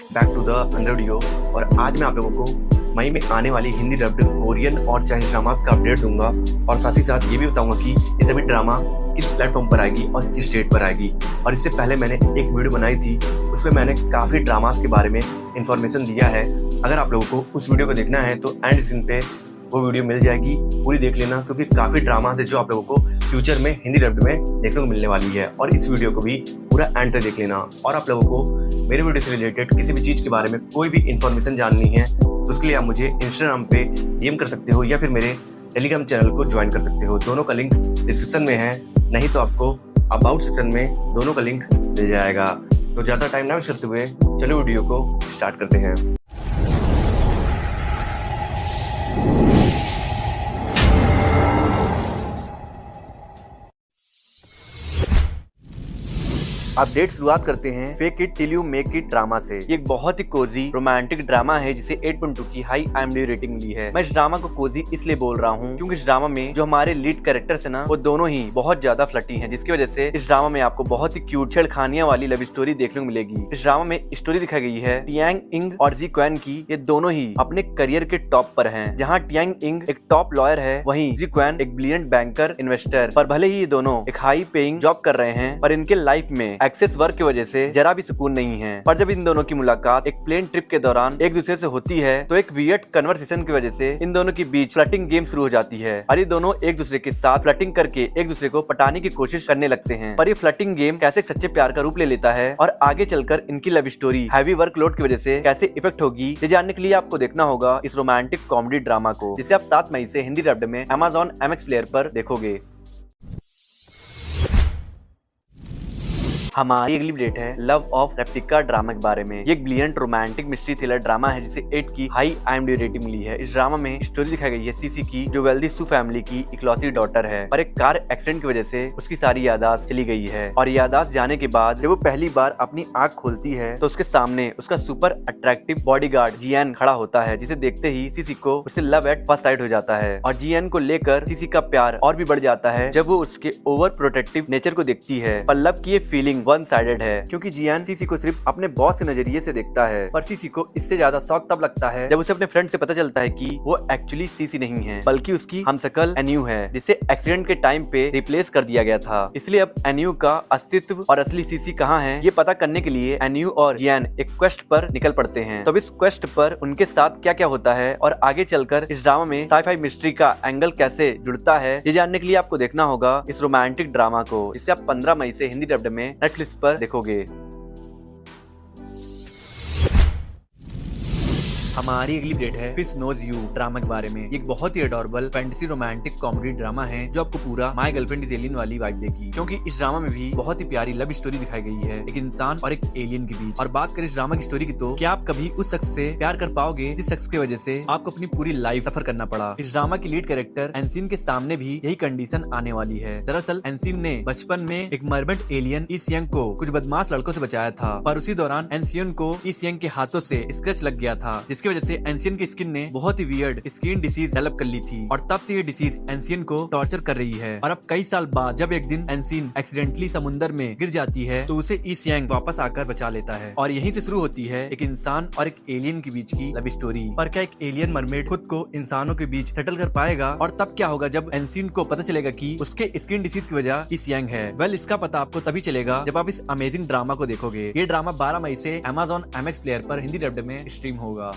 Back to the अंदर video. और आज मैं आप लोगों को मई में आने वाली हिंदी डब्ड कोरियन और चाइनीज ड्रामास का अपडेट दूंगा और साथ ही साथ ये भी बताऊंगा कि ये सभी ड्रामा किस प्लेटफॉर्म पर आएगी और किस डेट पर आएगी। और इससे पहले मैंने एक वीडियो बनाई थी, उसमें मैंने काफ़ी ड्रामास के बारे में इंफॉर्मेशन दिया है। अगर आप लोगों को उस वीडियो को देखना है तो एंड स्क्रीन पे वो वीडियो मिल जाएगी, पूरी देख लेना, क्योंकि काफ़ी ड्रामास है जो आप लोगों को फ्यूचर में हिंदी डब्ड में देखने को मिलने वाली है। और इस वीडियो को भी पूरा एंड तक देख लेना। और आप लोगों को मेरे वीडियो से रिलेटेड किसी भी चीज़ के बारे में कोई भी इन्फॉर्मेशन जाननी है तो उसके लिए आप मुझे इंस्टाग्राम पे डीएम कर सकते हो या फिर मेरे टेलीग्राम चैनल को ज्वाइन कर सकते हो। दोनों का लिंक डिस्क्रिप्शन में है, नहीं तो आपको अबाउट सेक्शन में दोनों का लिंक मिल जाएगा। तो ज़्यादा टाइम ना वेस्ट करते हुए चलो वीडियो को स्टार्ट करते हैं। अपडेट शुरुआत करते हैं fake it till you make it drama से। ये एक बहुत ही कोजी रोमांटिक ड्रामा है जिसे 8.2 की हाई IMDb रेटिंग मिली है। मैं इस ड्रामा को कोजी इसलिए बोल रहा हूँ क्योंकि इस ड्रामा में जो हमारे लीड कैरेक्टर्स है ना, वो दोनों ही बहुत ज्यादा फ्लटी हैं, जिसकी वजह से इस ड्रामा में आपको बहुत ही क्यूट छेड़खानियां वाली लव स्टोरी देखने को मिलेगी। इस ड्रामा में स्टोरी दिखाई गई है टियांग इंग और जी क्वेन की। ये दोनों ही अपने करियर के टॉप पर हैं। जहाँ टियांग इंग एक टॉप लॉयर है, वहीं जी क्वेन एक ब्रिलियंट बैंकर इन्वेस्टर। पर भले ही ये दोनों एक हाई पेइंग जॉब कर रहे हैं, पर इनके लाइफ में एक्सेस वर्क की वजह से जरा भी सुकून नहीं है। पर जब इन दोनों की मुलाकात एक प्लेन ट्रिप के दौरान एक दूसरे से होती है तो एक वियर्ड कन्वर्सेशन की वजह से इन दोनों के बीच फ्लर्टिंग गेम शुरू हो जाती है और ये दोनों एक दूसरे के साथ फ्लर्टिंग करके एक दूसरे को पटाने की कोशिश करने लगते हैं। पर ये फ्लर्टिंग गेम कैसे एक सच्चे प्यार का रूप ले लेता है और आगे चलकर इनकी लव स्टोरी हैवी वर्कलोड की वजह से कैसे इफेक्ट होगी, ये जानने के लिए आपको देखना होगा इस रोमांटिक कॉमेडी ड्रामा को, जिसे आप 7 मई से हिंदी डब्ड में Amazon MX प्लेयर पर देखोगे। हमारी अगली अपडेट है लव ऑफ रेप्लिका ड्रामा के बारे में। ये एक brilliant romantic mystery thriller drama है जिसे 8 की हाई IMDb रेटिंग मिली है। इस ड्रामा में स्टोरी दिखाई गई है सीसी की, जो वेल्दी सू फैमिली की इकलौती डॉटर है। पर एक कार एक्सीडेंट की वजह से उसकी सारी यादाश्त चली गई है और यादाश्त जाने के बाद जब वो पहली बार अपनी आंख खोलती है तो उसके सामने उसका सुपर अट्रैक्टिव बॉडीगार्ड जियान खड़ा होता है, जिसे देखते ही सीसी को उससे लव एट फर्स्ट साइट हो जाता है और जियान को लेकर सीसी का प्यार और भी बढ़ जाता है जब वो उसके ओवर प्रोटेक्टिव नेचर को देखती है। पर लव की ये फीलिंग वन साइडेड है क्योंकि जियान सीसी को सिर्फ अपने बॉस के नजरिए से देखता है। पर सीसी को इससे ज्यादा शौक तब लगता है जब उसे अपने फ्रेंड से पता चलता है कि वो एक्चुअली सीसी नहीं है बल्कि उसकी हमशक्ल एन्यू है, जिसे एक्सीडेंट के टाइम पे रिप्लेस कर दिया गया था। इसलिए अब एन्यू का अस्तित्व और असली सीसी कहाँ है ये पता करने के लिए एन्यू और जियान एक क्वेस्ट पर निकल पड़ते हैं। तो अब इस क्वेस्ट पर उनके साथ क्या क्या होता है और आगे चलकर इस ड्रामा में साई-फाई मिस्ट्री का एंगल कैसे जुड़ता है, ये जानने के लिए आपको देखना होगा इस रोमांटिक ड्रामा को, जिसे आप 15 मई से हिंदी डब्ड में नेटफ्लिक्स पर देखोगे। हमारी अगली अपडेट है फिश नोज यू ड्रामा के बारे में। एक बहुत ही adorable fantasy romantic comedy drama है जो आपको पूरा माय गर्लफ्रेंड इज एलियन वाली वाइब देगी, क्योंकि इस ड्रामा में भी बहुत ही प्यारी लव स्टोरी दिखाई गई है एक इंसान और एक एलियन के बीच। और बात करें इस ड्रामा की स्टोरी की तो क्या आप कभी उस शख्स से प्यार कर पाओगे जिस शख्स की वजह से आपको अपनी पूरी लाइफ सफर करना पड़ा। इस ड्रामा की लीड कैरेक्टर एनसिन के सामने भी यही कंडीशन आने वाली है। दरअसल एनसिन ने बचपन में एक मर्मेंट एलियन ईसियंग को कुछ बदमाश लड़कों से बचाया था, पर उसी दौरान एनसियन को ईसियंग के हाथों से स्क्रैच लग गया था, जिसकी वजह से एनसियन की स्किन ने बहुत ही वियर्ड स्किन डिसीज डेवलप कर ली थी और तब से ये डिसीज एनसियन को टॉर्चर कर रही है। और अब कई साल बाद जब एक दिन एनसियन एक्सीडेंटली समुद्र में गिर जाती है तो उसे ईसियांग वापस आकर बचा लेता है और यहीं से शुरू होती है एक इंसान और एक एलियन के बीच की लव स्टोरी। पर क्या एक एलियन मरमेड खुद को इंसानों के बीच सेटल कर पाएगा और तब क्या होगा जब एनसियन को पता चलेगा कि उसके स्किन डिसीज की वजह ईसियांग है? वेल, इसका पता आपको तभी चलेगा जब आप इस अमेजिंग ड्रामा को देखोगे। ये ड्रामा 12 मई से Amazon MX प्लेयर पर हिंदी डब्ड में स्ट्रीम होगा।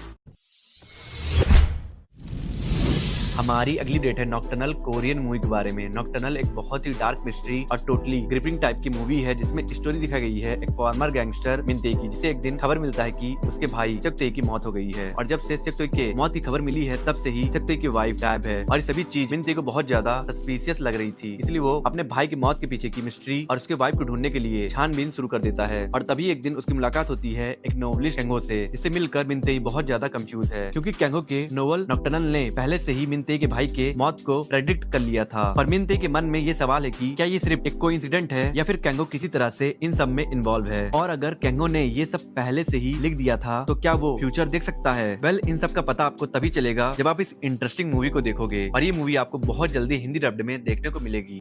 हमारी अगली डेट है नॉक्टर्नल कोरियन मूवी के बारे में। नॉक्टर्नल एक बहुत ही डार्क मिस्ट्री और टोटली ग्रिपिंग टाइप की मूवी है जिसमें स्टोरी दिखाई गई है एक फॉर्मर गैंगस्टर मिनते की, जिसे एक दिन खबर मिलता है कि उसके भाई सेक्तोई की मौत हो गई है। और जब से सेक्तोई के मौत की खबर मिली है तब से ही सेक्तोई की वाइफ गायब है और ये सभी चीज मिनते को बहुत ज्यादा सस्पिशियस लग रही थी। इसलिए वो अपने भाई की मौत के पीछे की मिस्ट्री और उसके वाइफ को ढूंढने के लिए छानबीन शुरू कर देता है। और तभी एक दिन उसकी मुलाकात होती है एक नोवेलिस्ट केंगो से, जिससे मिलकर मिनते बहुत ज्यादा कंफ्यूज है क्योंकि केंगो के नोवेल नॉक्टर्नल ने पहले से ही मिनते के भाई के मौत को प्रेडिक्ट कर लिया था। पर मिनते के मन में ये सवाल है कि क्या ये सिर्फ एक कोइंसिडेंट है या फिर केंगो किसी तरह से इन सब में इन्वॉल्व है, और अगर केंगो ने ये सब पहले से ही लिख दिया था तो क्या वो फ्यूचर देख सकता है? वेल, इन सब का पता आपको तभी चलेगा जब आप इस इंटरेस्टिंग मूवी को देखोगे और ये मूवी आपको बहुत जल्दी हिंदी डब्ड में देखने को मिलेगी।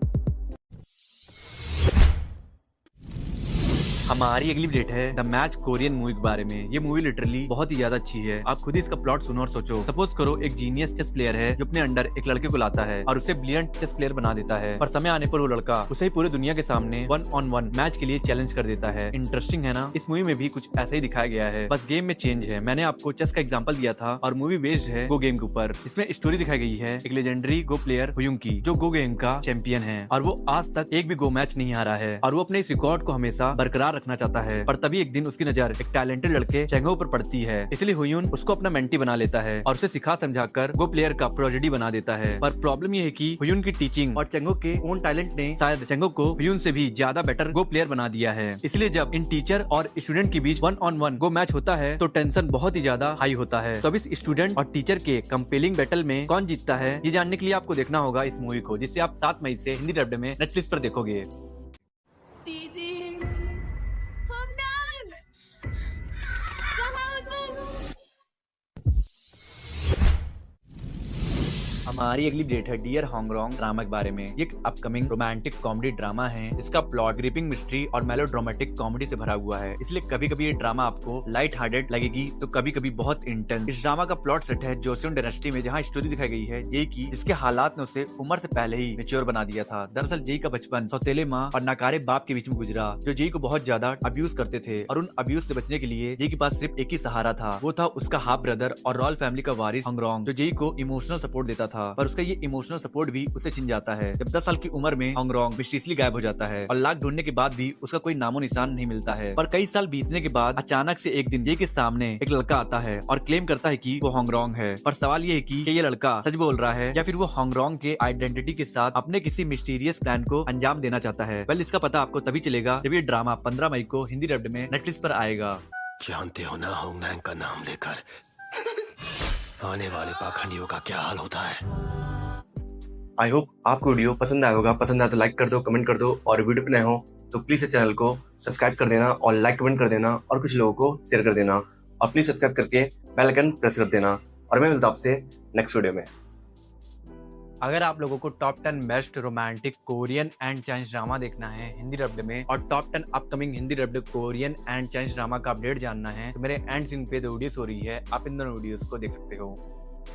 हमारी अगली अपडेट है द मैच कोरियन मूवी के बारे में। ये मूवी लिटरली बहुत ही ज्यादा अच्छी है। आप खुद ही इसका प्लॉट सुनो और सोचो। सपोज करो एक जीनियस चेस प्लेयर है जो अपने अंडर एक लड़के को लाता है और उसे ब्रिलियंट चेस प्लेयर बना देता है, पर समय आने पर वो लड़का उसे पूरे दुनिया के सामने 1-on-1 मैच के लिए चैलेंज कर देता है। इंटरेस्टिंग है ना? इस मूवी में भी कुछ ऐसा ही दिखाया गया है, बस गेम में चेंज है। मैंने आपको चेस का एग्जाम्पल दिया था और मूवी बेस्ड है गो गेम के ऊपर। इसमें स्टोरी दिखाई गई है एक लेजेंडरी गो प्लेयर हुयुंग की, जो गो गेम का चैंपियन है और वो आज तक एक भी गो मैच नहीं हारा है और वो अपने इस रिकॉर्ड को हमेशा बरकरार रखना चाहता है। पर तभी एक दिन उसकी नजर एक टैलेंटेड लड़के चेंगो पर पड़ती है, इसलिए हुयुन उसको अपना मेंटी बना लेता है और उसे सिखा समझाकर गो प्लेयर का प्रोजेडी बना देता है। पर प्रॉब्लम ये है कि हुयुन की टीचिंग और चेंगो के ओन टैलेंट ने शायद चेंगो को हुयुन से भी ज्यादा बेटर गो प्लेयर बना दिया है। इसलिए जब इन टीचर और स्टूडेंट के बीच 1-on-1 गो मैच होता है तो टेंशन बहुत ही ज्यादा हाई होता है। तो अब इस स्टूडेंट और टीचर के कंपेलिंग बैटल में कौन जीतता है ये जानने के लिए आपको देखना होगा इस मूवी को, जिससे आप 7 मई से हिंदी डब्ड में नेटफ्लिक्स पर देखोगे। दीदी हमदान कहाँ तुम? हमारी अगली डेट है डियर होंगरोंग ड्रामा के बारे में। ये एक अपकमिंग रोमांटिक कॉमेडी ड्रामा है जिसका प्लॉट ग्रिपिंग मिस्ट्री और मेलोड्रामेटिक कॉमेडी से भरा हुआ है, इसलिए कभी कभी ये ड्रामा आपको लाइट हार्टेड लगेगी तो कभी कभी बहुत इंटेंस। इस ड्रामा का प्लॉट सेट है जोसेon डायनेस्टी में, जहाँ स्टोरी दिखाई गई है जेई की, जिसके हालात ने उसे उम्र से पहले ही मेच्योर बना दिया था। दरअसल जेई का बचपन सौतेले माँ और नाकारे बाप के बीच में गुजरा, जो जेई को बहुत ज्यादा अब्यूज करते थे और उन अब्यूज से बचने के लिए जेई के पास सिर्फ एक ही सहारा था, वो था उसका हाफ ब्रदर और रॉयल फैमिली का वारिस होंगरोंग, जो जेई को इमोशनल सपोर्ट देता था। पर उसका ये इमोशनल सपोर्ट भी उसे छिन जाता है जब 10 साल की उम्र में होंगरोंग मिस्टीरियसली गायब हो जाता है और लाख ढूंढने के बाद भी उसका कोई नामो निशान नहीं मिलता है। पर कई साल बीतने के बाद अचानक से एक दिन जेई के सामने एक लड़का आता है और क्लेम करता है कि वो होंगरोंग है। पर सवाल ये है कि ये लड़का सच बोल रहा है या फिर वो होंगरोंग के आइडेंटिटी के साथ अपने किसी मिस्टीरियस प्लान को अंजाम देना चाहता है। वेल, इसका पता आपको तभी चलेगा जब ये ड्रामा 15 मई को हिंदी डब्ड में नेटफ्लिक्स पर आएगा। जानते हो ना होंगनांग का नाम लेकर आने वाले पाखंडियों का क्या हाल होता है। आई होप आपको वीडियो पसंद आया होगा। पसंद आया तो लाइक कर दो, कमेंट कर दो और वीडियो पे नए हो तो प्लीज इस चैनल को सब्सक्राइब कर देना और लाइक कमेंट कर देना और कुछ लोगों को शेयर कर देना और प्लीज सब्सक्राइब करके बेल आइकन प्रेस कर देना और मैं मिलता हूं आपसे नेक्स्ट वीडियो में। अगर आप लोगों को top 10 best romantic Korean and Chinese drama देखना है हिंदी डब्ड में और top 10 upcoming Hindi dubbed Korean and Chinese drama का अपडेट जानना है तो मेरे एंड सीन पे दो वीडियोस हो रही है, आप इन दोनों वीडियोस को देख सकते हो।